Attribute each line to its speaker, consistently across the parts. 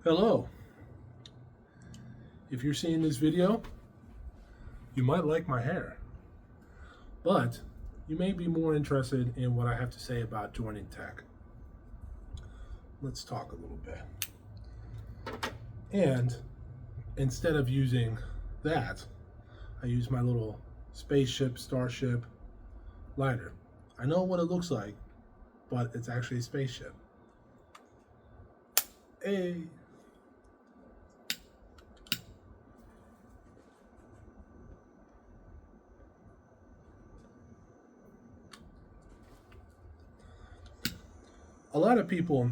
Speaker 1: Hello. If you're seeing this video, you might like my hair, but you may be more interested in what I have to say about joining tech. Let's talk a little bit. And instead of using that, I use my little spaceship, starship lighter. I know what it looks like, but it's actually a spaceship. Hey. A lot of people,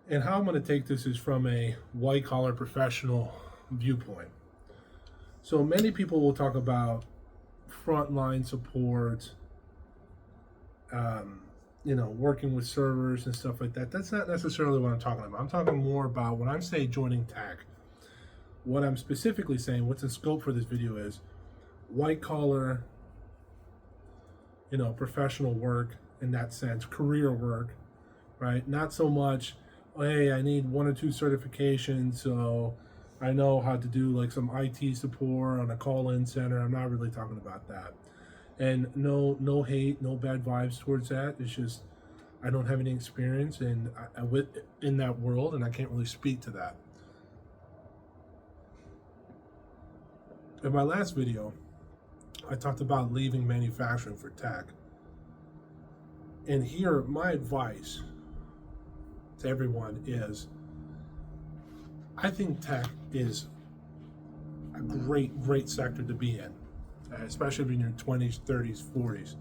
Speaker 1: and how I'm going to take this is from a white collar professional viewpoint. So many people will talk about frontline support, working with servers and stuff like that. That's not necessarily what I'm talking about. I'm talking more about when I'm saying joining tech. What I'm specifically saying, what's in scope for this video is white collar, professional work in that sense, career work, right? Not so much, hey, I need 1 or 2 certifications, so I know how to do like some IT support on a call-in center. I'm not really talking about that. And no hate, no bad vibes towards that. It's just I don't have any experience in that world, and I can't really speak to that. In my last video, I talked about leaving manufacturing for tech. And here, my advice to everyone is, I think tech is a great sector to be in, especially if you're in your 20s, 30s, 40s.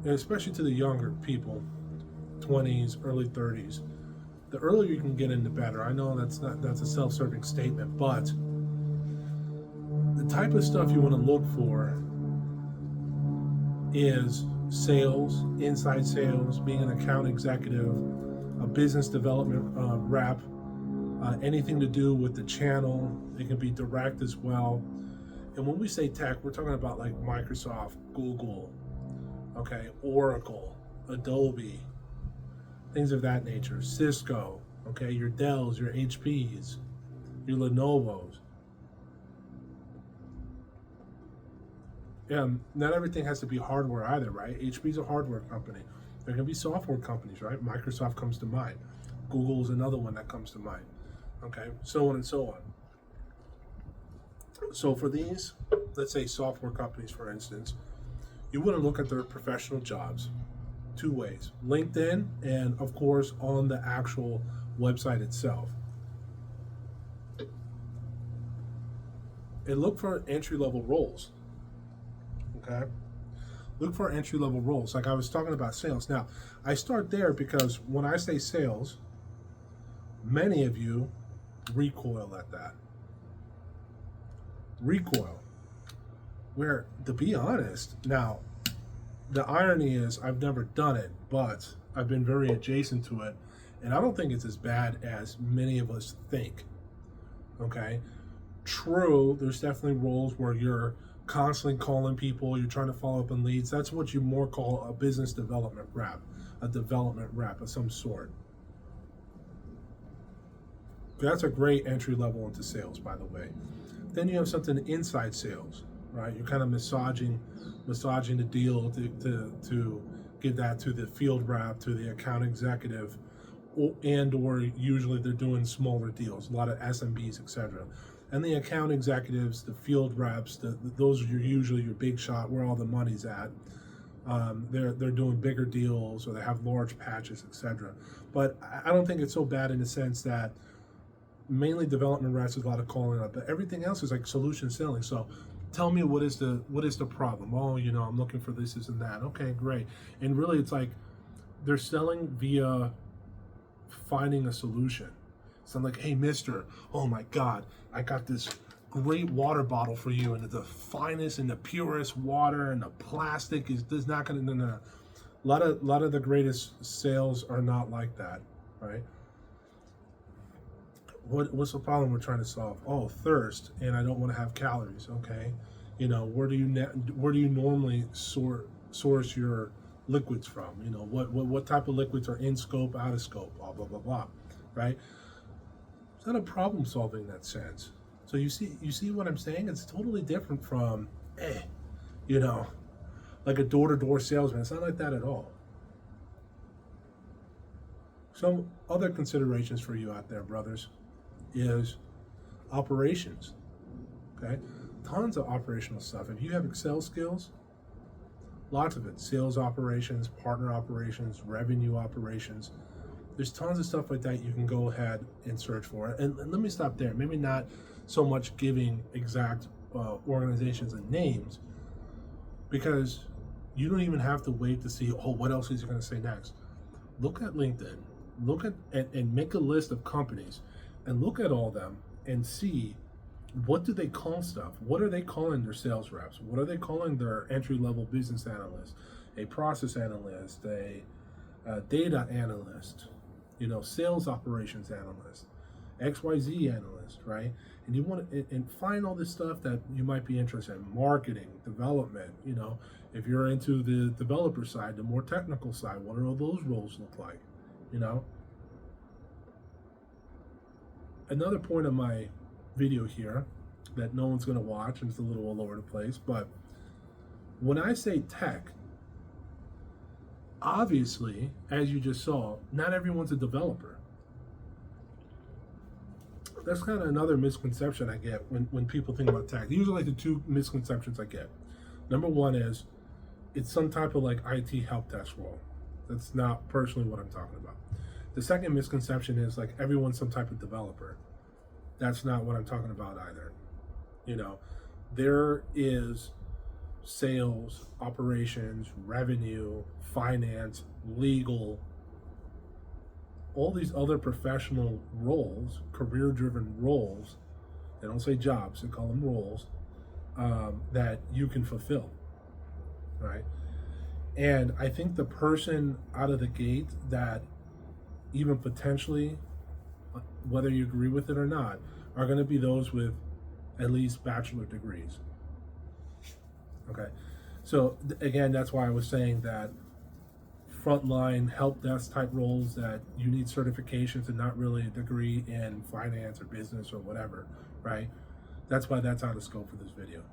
Speaker 1: And especially to the younger people, 20s, early 30s. The earlier you can get in, the better. I know that's a self-serving statement, but the type of stuff you want to look for is sales, inside sales, being an account executive, a business development rep, anything to do with the channel. It can be direct as well. And when we say tech, we're talking about like Microsoft, Google, okay, Oracle, Adobe, things of that nature, Cisco, okay, your Dells, your HPs, your Lenovo's. Yeah, not everything has to be hardware either, right? HP's a hardware company. There can be software companies, right? Microsoft comes to mind. Google's another one that comes to mind. Okay, so on and so on. So for these, let's say software companies, for instance, you want to look at their professional jobs 2 ways: LinkedIn, and of course on the actual website itself. And look for entry-level roles. Okay, look for entry-level roles. Like I was talking about sales. Now, I start there because when I say sales, many of you recoil at that. Recoil. Where, to be honest, now, the irony is I've never done it, but I've been very adjacent to it, and I don't think it's as bad as many of us think. Okay? True, there's definitely roles where you're constantly calling people, you're trying to follow up on leads. That's what you more call a business development rep, a development rep of some sort. That's a great entry level into sales, by the way. Then you have something inside sales, right? You're kind of massaging the deal to give that to the field rep, to the account executive, or usually they're doing smaller deals, a lot of SMBs, etc. And the account executives, the field reps, those are usually your big shot, where all the money's at. They're doing bigger deals, or they have large patches, etc. But I don't think it's so bad in the sense that mainly development reps is a lot of calling up, but everything else is like solution selling. So tell me, what is the problem? Oh, I'm looking for this and that. Okay, great. And really it's like they're selling via finding a solution. So I'm like, hey, mister, oh my God, I got this great water bottle for you, and the finest and the purest water, and the plastic is not going to, no. A lot of the greatest sales are not like that, right? What's the problem we're trying to solve? Oh, thirst, and I don't want to have calories. Okay, where do you normally source your liquids from. You know, what type of liquids are in scope, out of scope, blah, blah, blah, blah, right? It's not a problem solving in that sense. So you see what I'm saying? It's totally different from, you know, like a door-to-door salesman. It's not like that at all. Some other considerations for you out there, brothers, is operations. Okay? Tons of operational stuff. If you have Excel skills, lots of it. Sales operations, partner operations, revenue operations. There's tons of stuff like that you can go ahead and search for. And let me stop there. Maybe not so much giving exact organizations and names, because you don't even have to wait to see, oh, what else is he going to say next? Look at LinkedIn. Look at and make a list of companies and look at all them and see, what do they call stuff? What are they calling their sales reps? What are they calling their entry-level business analyst, a process analyst, a data analyst, you know, sales operations analyst, XYZ analyst, right? And you want to and find all this stuff that you might be interested in: marketing, development. You know, if you're into the developer side, the more technical side, what do all those roles look like? You know. Another point of my video here that no one's going to watch, and it's a little all over the place, but when I say tech, obviously, as you just saw, not everyone's a developer. That's kind of another misconception I get when people think about tech. These are like the two misconceptions I get. Number one is it's some type of like IT help desk role. That's not personally what I'm talking about. The second misconception is like everyone's some type of developer. That's not what I'm talking about either. You know, there is sales, operations, revenue, finance, legal, all these other professional roles, career-driven roles. They don't say jobs, they call them roles, that you can fulfill, right? And I think the person out of the gate that even potentially, whether you agree with it or not, are going to be those with at least bachelor degrees. Okay, so again, that's why I was saying that frontline help desk type roles that you need certifications and not really a degree in finance or business or whatever, right? That's why that's out of scope for this video.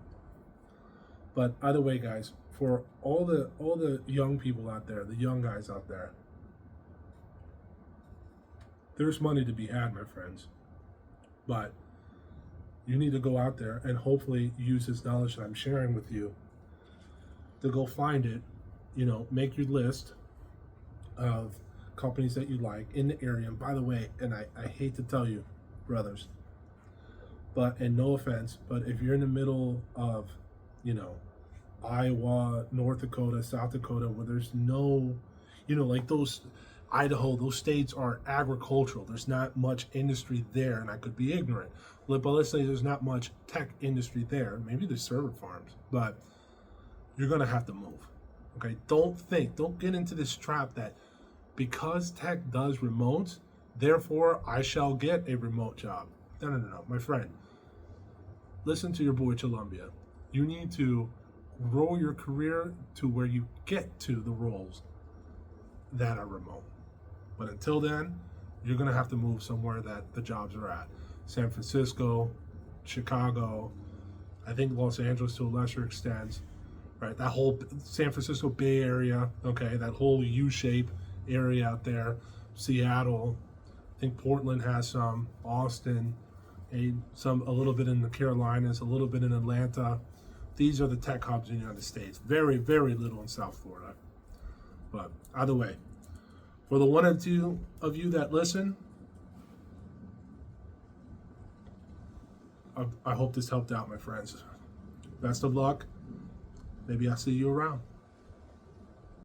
Speaker 1: But either way, guys, for all the young people out there, the young guys out there, there's money to be had, my friends. But you need to go out there and hopefully use this knowledge that I'm sharing with you to go find it, you know, make your list of companies that you like in the area. And by the way, and I hate to tell you, brothers, but, and no offense, but if you're in the middle of, you know, Iowa, North Dakota, South Dakota, where there's no, you know, like those, Idaho, those states are agricultural. There's not much industry there, and I could be ignorant. But let's say there's not much tech industry there. Maybe there's server farms, but you're going to have to move. Okay, don't get into this trap that because tech does remote, therefore I shall get a remote job. No, my friend. Listen to your boy Columbia. You need to grow your career to where you get to the roles that are remote. But until then, you're going to have to move somewhere that the jobs are at. San Francisco, Chicago, I think Los Angeles to a lesser extent, right? That whole San Francisco Bay Area, okay, that whole U-shape area out there, Seattle, I think Portland has some, Austin, a little bit in the Carolinas, a little bit in Atlanta. These are the tech hubs in the United States. Very, very little in South Florida. But either way, for the one or two of you that listen, I hope this helped out, my friends. Best of luck. Maybe I'll see you around.